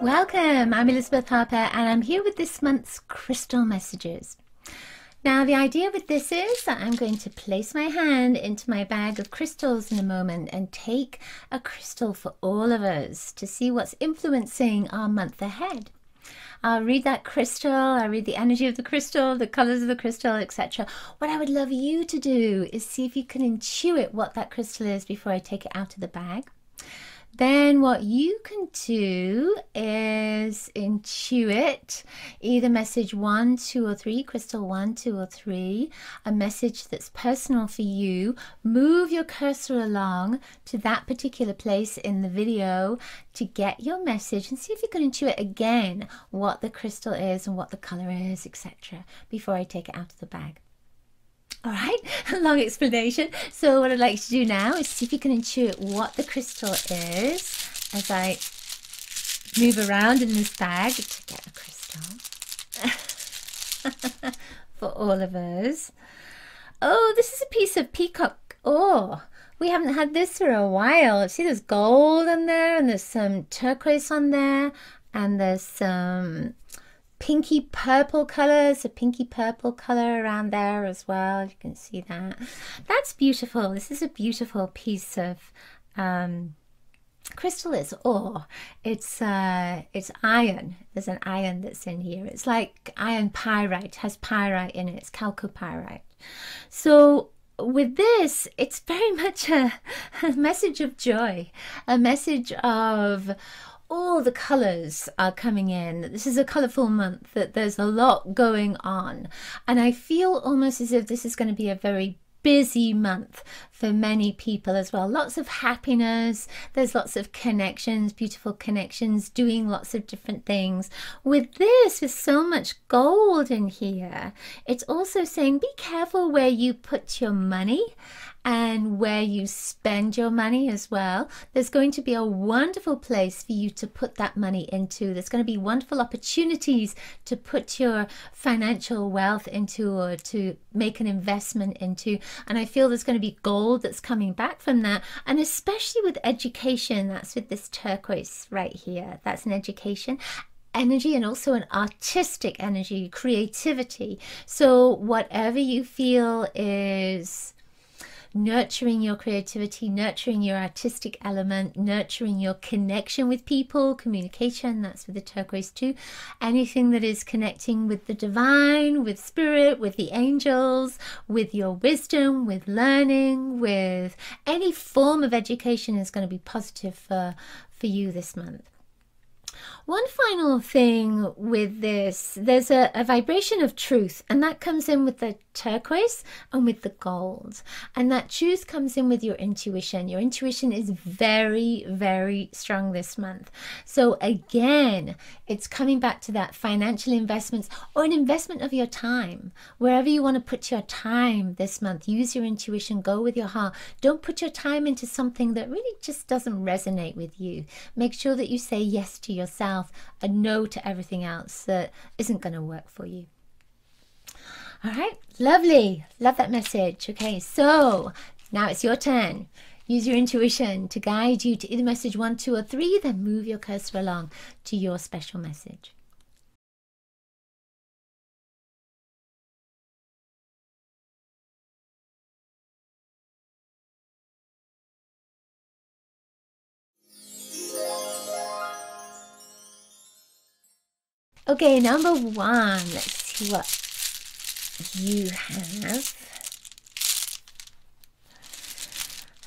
Welcome, I'm Elizabeth Harper and I'm here with this month's crystal messages. Now the idea with this is that I'm going to place my hand into my bag of crystals in a moment and take a crystal for all of us to see what's influencing our month ahead. I'll read that crystal, I'll read the energy of the crystal, the colors of the crystal, etc. What I would love you to do is see if you can intuit what that crystal is before I take it out of the bag. Then what you can do is intuit either message 1, 2, or 3, crystal 1, 2, or 3, a message that's personal for you. Move your cursor along to that particular place in the video to get your message and see if you can intuit again what the crystal is and what the color is, etc. before I take it out of the bag. All right, long explanation. So what I'd like to do now is see if you can intuit what the crystal is as I move around in this bag to get a crystal for all of us. Oh, this is a piece of peacock ore. We haven't had this for a while. See, there's gold on there and there's some turquoise on there and there's some pinky purple colors, a pinky purple color around there as well. You can see that. That's beautiful. This is a beautiful piece of crystal. It's ore. It's iron. There's an iron that's in here. It's like iron pyrite. It has pyrite in it. It's chalcopyrite. So with this, it's very much a message of joy, a message of all the colors are coming in. This is a colorful month, that there's a lot going on. And I feel almost as if this is going to be a very busy month for many people as well. Lots of happiness. There's lots of connections, beautiful connections, doing lots of different things. With this, with so much gold in here, it's also saying be careful where you put your money and where you spend your money as well. There's going to be a wonderful place for you to put that money into. There's going to be wonderful opportunities to put your financial wealth into or to make an investment into. And I feel there's going to be gold that's coming back from that. And especially with education, that's with this turquoise right here. That's an education energy and also an artistic energy, creativity. So whatever you feel is nurturing your creativity, nurturing your artistic element, nurturing your connection with people, communication, that's with the turquoise too. Anything that is connecting with the divine, with spirit, with the angels, with your wisdom, with learning, with any form of education is going to be positive for you this month. One final thing with this, there's a vibration of truth, and that comes in with the turquoise and with the gold. And that truth comes in with your intuition. Your intuition is very, very strong this month. So again, it's coming back to that financial investments or an investment of your time. Wherever you want to put your time this month, use your intuition, go with your heart. Don't put your time into something that really just doesn't resonate with you. Make sure that you say yes to yourself and no to everything else that isn't going to work for you. All right, lovely. Love that message. Okay, so now it's your turn. Use your intuition to guide you to either message 1, 2, or 3, then move your cursor along to your special message. Okay, number 1. Let's see what you have.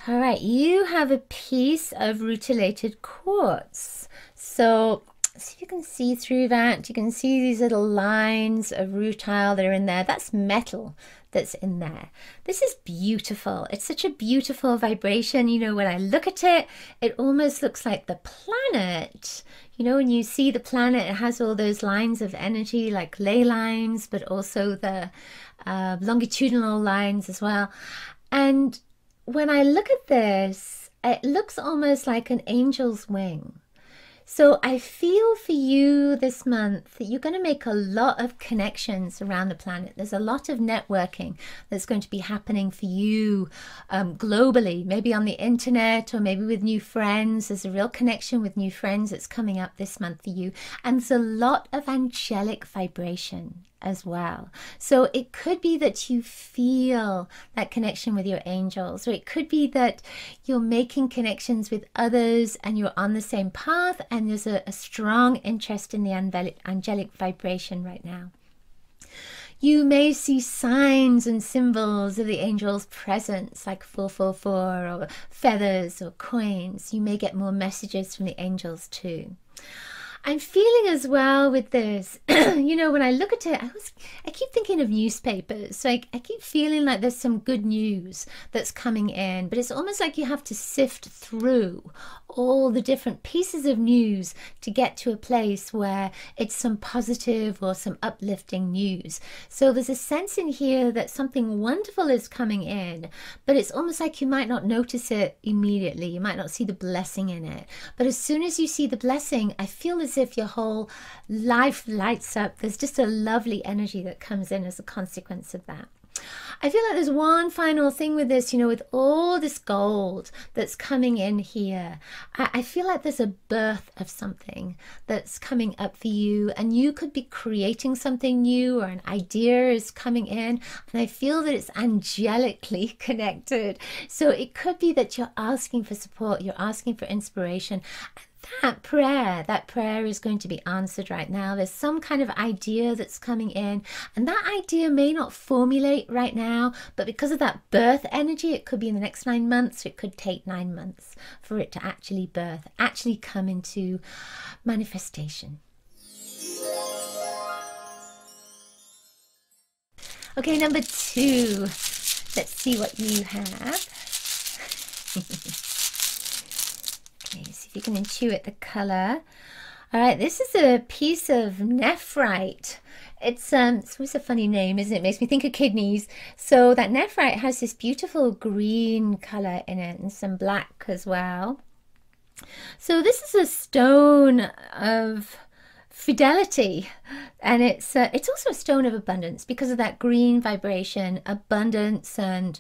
All right, you have a piece of rutilated quartz. So see if you can see through that. You can see these little lines of rutile that are in there. That's metal that's in there. This is beautiful. It's such a beautiful vibration. You know, when I look at it, it almost looks like the planet. You know, when you see the planet, it has all those lines of energy, like ley lines, but also the longitudinal lines as well. And when I look at this, it looks almost like an angel's wing. So I feel for you this month that you're going to make a lot of connections around the planet. There's a lot of networking that's going to be happening for you globally, maybe on the internet or maybe with new friends. There's a real connection with new friends that's coming up this month for you. And there's a lot of angelic vibration as well. So it could be that you feel that connection with your angels, or it could be that you're making connections with others and you're on the same path and there's a strong interest in the angelic vibration right now. You may see signs and symbols of the angel's presence, like 444 or feathers or coins. You may get more messages from the angels too. I'm feeling as well with this, you know, when I look at it, I keep thinking of newspapers. So I keep feeling like there's some good news that's coming in, but it's almost like you have to sift through all the different pieces of news to get to a place where it's some positive or some uplifting news. So there's a sense in here that something wonderful is coming in, but it's almost like you might not notice it immediately. You might not see the blessing in it. But as soon as you see the blessing, I feel as if your whole life lights up. There's just a lovely energy that comes in as a consequence of that. I feel like there's one final thing with this, you know, with all this gold that's coming in here. I feel like there's a birth of something that's coming up for you, and you could be creating something new, or an idea is coming in, and I feel that it's angelically connected. So it could be that you're asking for support, you're asking for inspiration. That prayer is going to be answered right now. There's some kind of idea that's coming in, and that idea may not formulate right now, but because of that birth energy, it could be in the next 9 months, or it could take 9 months for it to actually birth, actually come into manifestation. Okay, number 2. Let's see what you have. Okay, see if you can intuit the color. All right, this is a piece of nephrite. It's always a funny name, isn't it? It makes me think of kidneys. So that nephrite has this beautiful green color in it and some black as well. So this is a stone of fidelity, and it's also a stone of abundance because of that green vibration, abundance and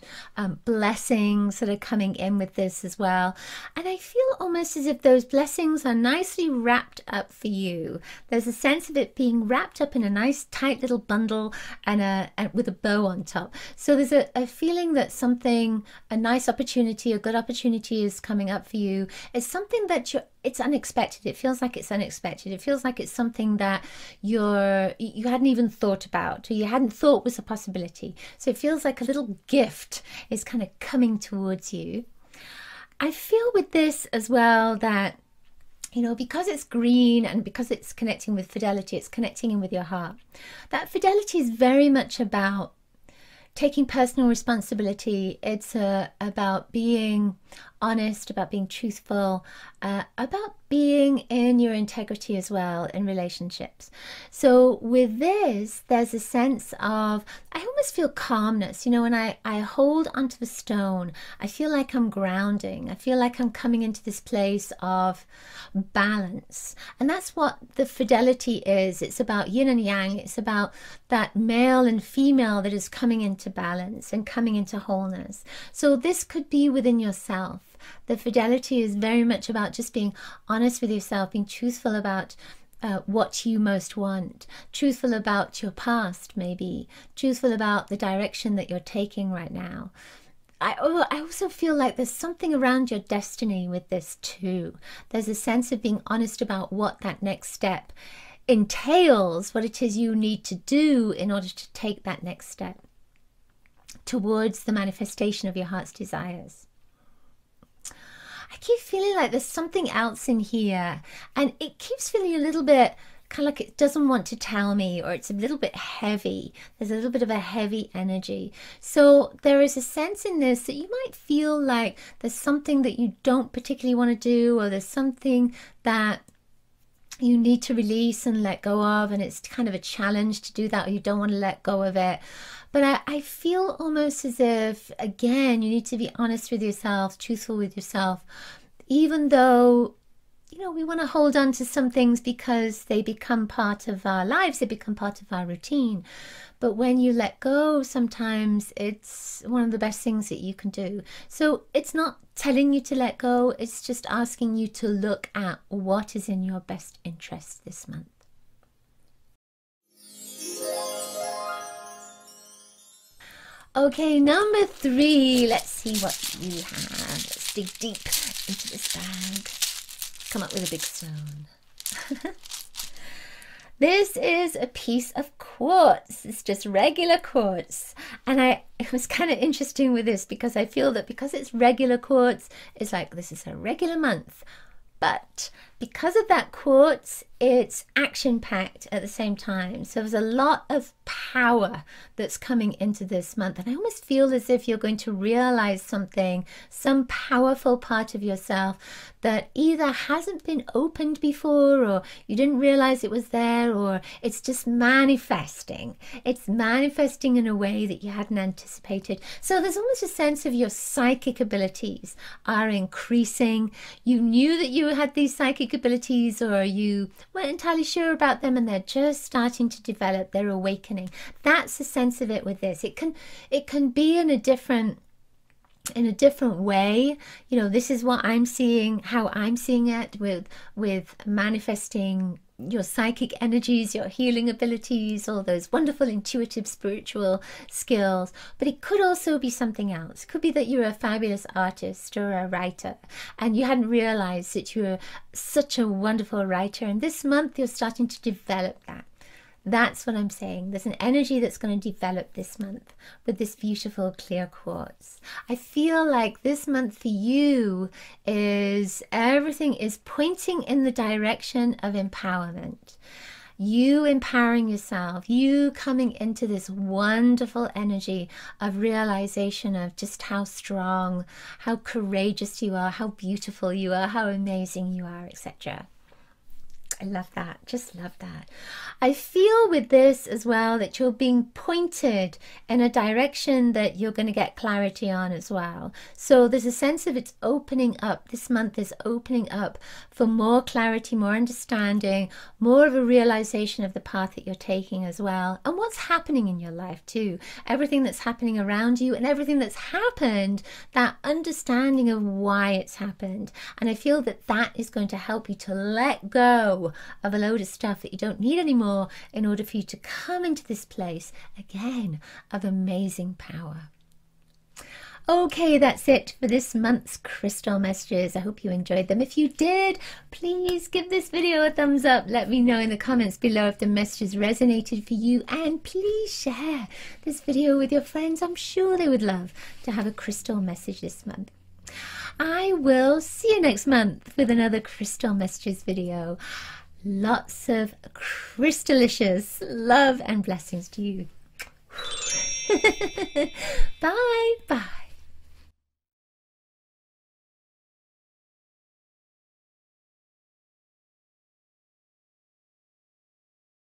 blessings that are coming in with this as well. And I feel almost as if those blessings are nicely wrapped up for you. There's a sense of it being wrapped up in a nice tight little bundle and with a bow on top. So there's a feeling that something, a nice opportunity, a good opportunity is coming up for you. It's something that it's unexpected. It feels like it's unexpected. It feels like it's something that you hadn't even thought about, or you hadn't thought was a possibility. So it feels like a little gift is kind of coming towards you. I feel with this as well that, you know, because it's green and because it's connecting with fidelity, it's connecting in with your heart. That fidelity is very much about taking personal responsibility. It's about being honest, about being truthful, about being in your integrity as well in relationships. So with this, there's a sense of, I almost feel calmness. You know, when I hold onto the stone, I feel like I'm grounding. I feel like I'm coming into this place of balance. And that's what the fidelity is. It's about yin and yang. It's about that male and female that is coming into balance and coming into wholeness. So this could be within yourself. The fidelity is very much about just being honest with yourself, being truthful about what you most want, truthful about your past maybe, truthful about the direction that you're taking right now. I also feel like there's something around your destiny with this too. There's a sense of being honest about what that next step entails, what it is you need to do in order to take that next step towards the manifestation of your heart's desires. I keep feeling like there's something else in here, and it keeps feeling a little bit kind of like it doesn't want to tell me, or it's a little bit heavy. There's a little bit of a heavy energy. So there is a sense in this that you might feel like there's something that you don't particularly want to do, or there's something that you need to release and let go of, and it's kind of a challenge to do that, or you don't want to let go of it. But I feel almost as if, again, you need to be honest with yourself, truthful with yourself, even though you know, we want to hold on to some things because they become part of our lives, they become part of our routine. But when you let go, sometimes it's one of the best things that you can do. So it's not telling you to let go, it's just asking you to look at what is in your best interest this month. Okay, number 3, let's see what you have. Let's dig deep into this bag. Come up with a big stone. This is a piece of quartz. It's just regular quartz. And it was kind of interesting with this because I feel that because it's regular quartz, it's like this is a regular month. But because of that quartz, it's action-packed at the same time. So there's a lot of power that's coming into this month. And I almost feel as if you're going to realize something, some powerful part of yourself that either hasn't been opened before, or you didn't realize it was there, or it's just manifesting. It's manifesting in a way that you hadn't anticipated. So there's almost a sense of your psychic abilities are increasing. You knew that you had these psychic abilities, or you weren't entirely sure about them, and they're just starting to develop, they're awakening. That's the sense of it with this. It can be in a different way. You know, this is what I'm seeing, how I'm seeing it with manifesting your psychic energies, your healing abilities, all those wonderful intuitive spiritual skills. But it could also be something else. It could be that you're a fabulous artist or a writer and you hadn't realized that you were such a wonderful writer, and this month you're starting to develop that. That's what I'm saying. There's an energy that's going to develop this month with this beautiful clear quartz. I feel like this month for you is everything is pointing in the direction of empowerment. You empowering yourself, you coming into this wonderful energy of realization of just how strong, how courageous you are, how beautiful you are, how amazing you are, etc. I love that. Just love that. I feel with this as well that you're being pointed in a direction that you're going to get clarity on as well. So there's a sense of it's opening up. This month is opening up for more clarity, more understanding, more of a realization of the path that you're taking as well, and what's happening in your life too. Everything that's happening around you and everything that's happened, that understanding of why it's happened. And I feel that that is going to help you to let go of a load of stuff that you don't need anymore in order for you to come into this place again of amazing power. Okay, that's it for this month's crystal messages. I hope you enjoyed them. If you did, please give this video a thumbs up. Let me know in the comments below if the messages resonated for you, and please share this video with your friends. I'm sure they would love to have a crystal message this month. I will see you next month with another crystal messages video. Lots of crystalicious love and blessings to you. Bye. Bye.